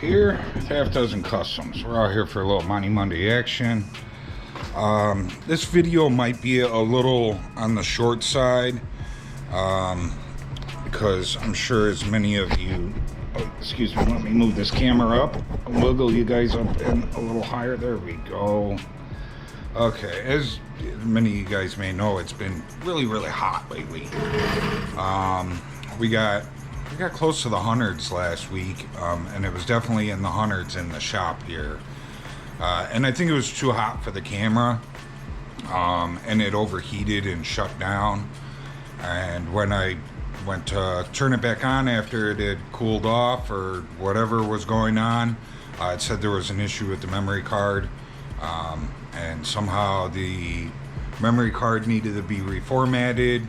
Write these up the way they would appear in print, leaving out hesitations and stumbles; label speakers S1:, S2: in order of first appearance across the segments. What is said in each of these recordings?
S1: here with Half Dozen Customs. We're out here for a little Monte Monday action. This video might be a little on the short side because I'm sure as many of you, excuse me, let me move this camera up, wiggle you guys up in a little higher. There we go. Okay, as many of you guys may know, it's been really hot lately. We got close to the hundreds last week, and it was definitely in the hundreds in the shop here. And I think it was too hot for the camera, and it overheated and shut down. And when I went to turn it back on after it had cooled off or whatever was going on, it said there was an issue with the memory card, and somehow the memory card needed to be reformatted,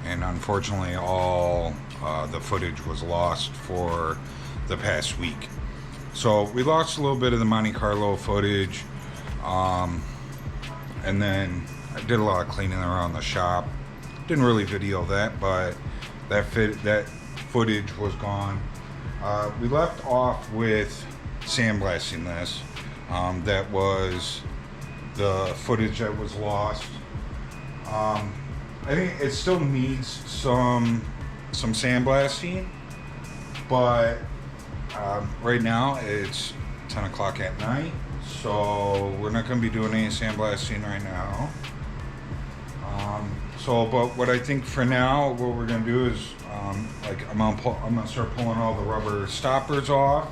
S1: and unfortunately all the footage was lost for the past week. So we lost a little bit of the Monte Carlo footage, and then I did a lot of cleaning around the shop. Didn't really video that, but that footage was gone. We left off with sandblasting this. That was the footage that was lost. I think it still needs some sandblasting, but right now it's 10 o'clock at night, so we're not going to be doing any sandblasting right now. But what I think for now, what we're going to do is, I'm going to start pulling all the rubber stoppers off,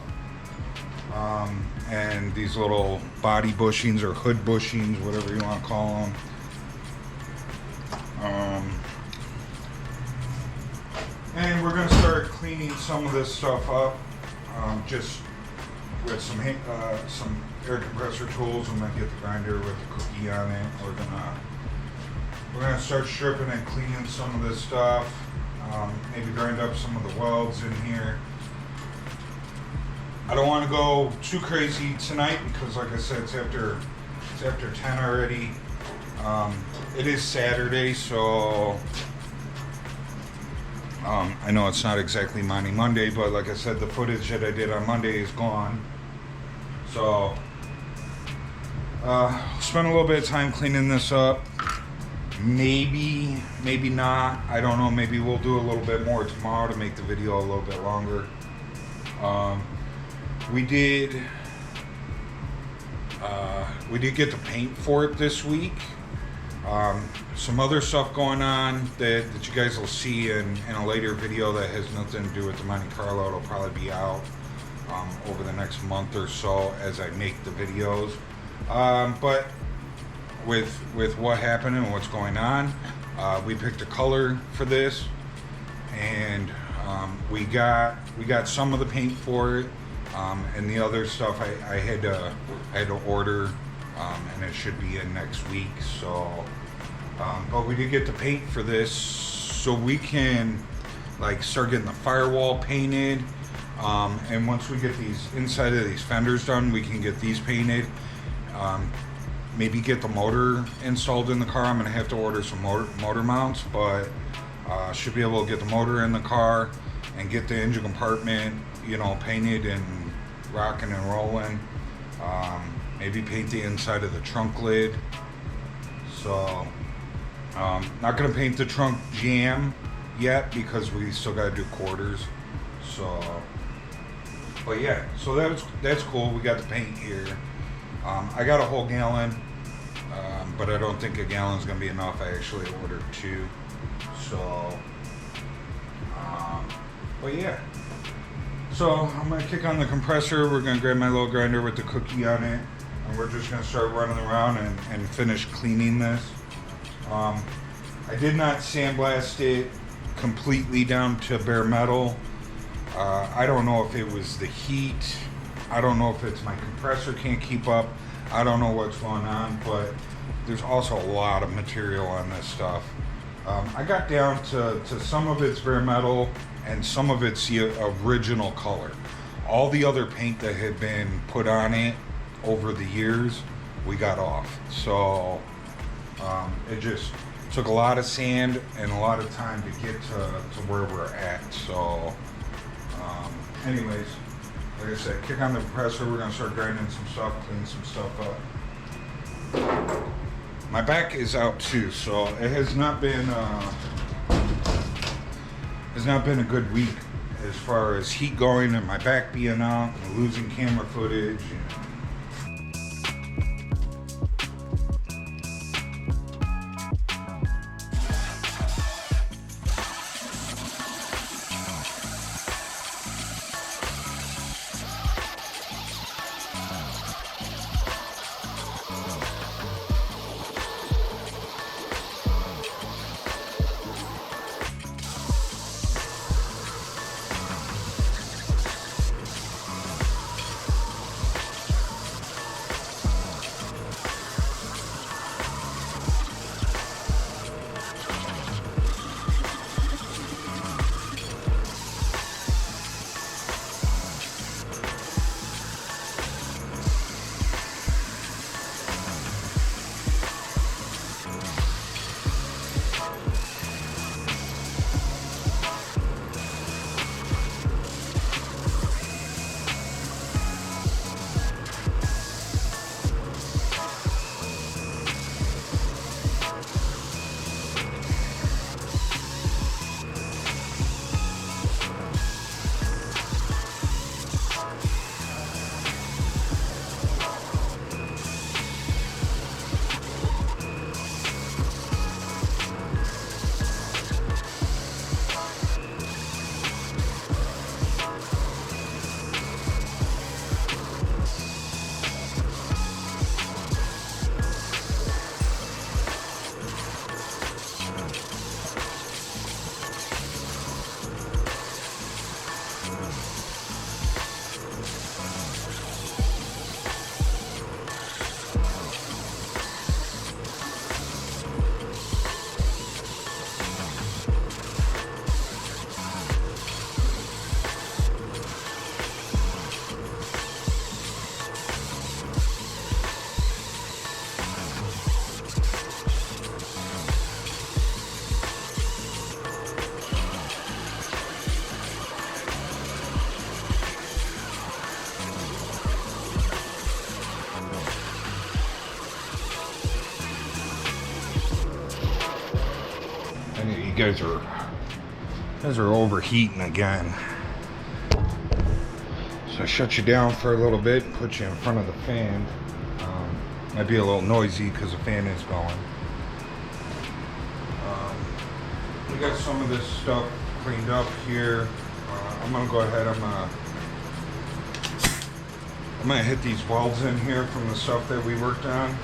S1: and these little body bushings or hood bushings, whatever you want to call them. And we're going to start cleaning some of this stuff up, just with some air compressor tools. I'm going to get the grinder with the cookie on it. We're gonna start stripping and cleaning some of this stuff. Maybe grind up some of the welds in here. I don't want to go too crazy tonight because, like I said, it's after 10 already. It is Saturday, so I know it's not exactly Monte Monday, but like I said, the footage that I did on Monday is gone. So spend a little bit of time cleaning this up. Maybe not. I don't know. Maybe we'll do a little bit more tomorrow to make the video a little bit longer. We did get the paint for it this week. Some other stuff going on that you guys will see in a later video that has nothing to do with the Monte Carlo. It'll probably be out over the next month or so as I make the videos. But with what happened and what's going on, we picked a color for this, and we got some of the paint for it, and the other stuff I had to order, and it should be in next week. So but we did get the paint for this, so we can start getting the firewall painted, and once we get these inside of these fenders done, we can get these painted. Maybe get the motor installed in the car. I'm going to have to order some motor mounts, but should be able to get the motor in the car and get the engine compartment, painted and rocking and rolling. Maybe paint the inside of the trunk lid. So, not going to paint the trunk jam yet because we still got to do quarters. So, but yeah, so that's cool. We got the paint here. I got a whole gallon, but I don't think a gallon's going to be enough. I actually ordered 2. So, but yeah. So I'm going to kick on the compressor. We're going to grab my little grinder with the cookie on it, and we're just going to start running around and finish cleaning this. I did not sandblast it completely down to bare metal. I don't know if it was the heat. I don't know if it's my compressor can't keep up. I don't know what's going on, but there's also a lot of material on this stuff. I got down to some of it's bare metal and some of it's the original color. All the other paint that had been put on it over the years, we got off. So it just took a lot of sand and a lot of time to get to where we're at. So anyways, like I said, kick on the compressor. We're gonna start grinding some stuff, clean some stuff up. My back is out too, so it has not been a good week as far as heat going and my back being out and losing camera footage. You guys are overheating again. So I shut you down for a little bit, put you in front of the fan. Might be a little noisy because the fan is going. We got some of this stuff cleaned up here. I'm gonna go ahead. I'm gonna hit these welds in here from the stuff that we worked on.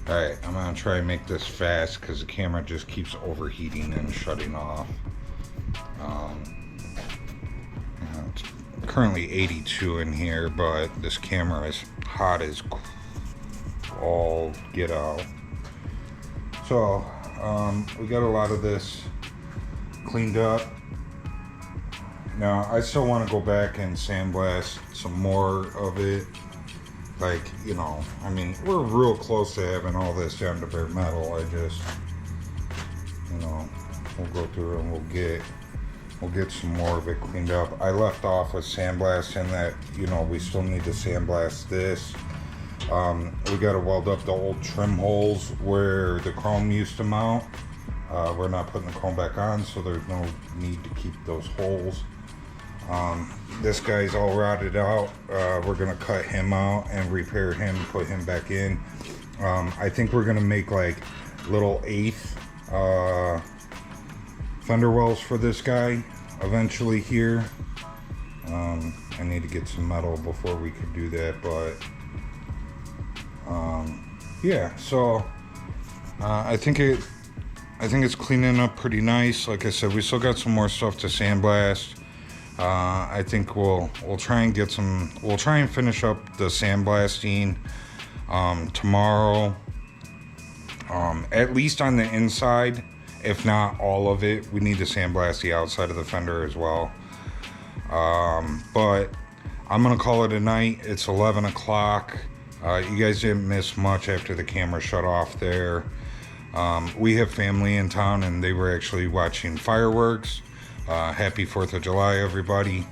S1: Alright, I'm gonna try and make this fast because the camera just keeps overheating and shutting off. It's currently 82 in here, but this camera is hot as all get out. So, we got a lot of this cleaned up. Now, I still want to go back and sandblast some more of it. Like, you know, I mean, we're real close to having all this down to bare metal. I just, you know, we'll go through and we'll get some more of it cleaned up. I left off with sandblasting that, you know, we still need to sandblast this. We got to weld up the old trim holes where the chrome used to mount. We're not putting the chrome back on, so there's no need to keep those holes. This guy's all rotted out. We're gonna cut him out and repair him, put him back in. I think we're gonna make like little 1/8 fender wells for this guy eventually here. I need to get some metal before we could do that, but yeah, so I think it's cleaning up pretty nice. Like I said, we still got some more stuff to sandblast. I think we'll try and get some. We'll try and finish up the sandblasting tomorrow. At least on the inside, if not all of it. We need to sandblast the outside of the fender as well. But I'm gonna call it a night. It's 11 o'clock. You guys didn't miss much after the camera shut off there. We have family in town, and they were actually watching fireworks. Happy 4th of July, everybody.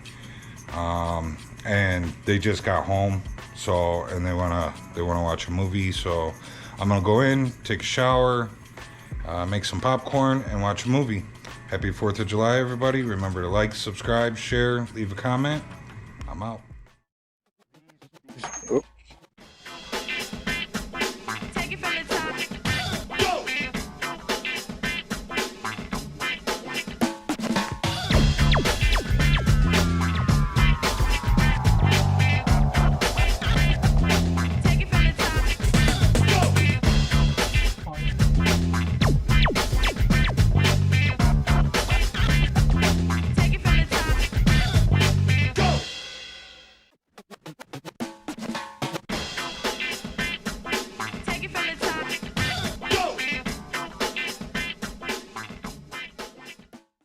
S1: And they just got home, so, and they wanna watch a movie, so I'm gonna go in, take a shower, make some popcorn, and watch a movie. Happy 4th of July, everybody. Remember to like, subscribe, share, leave a comment. I'm out.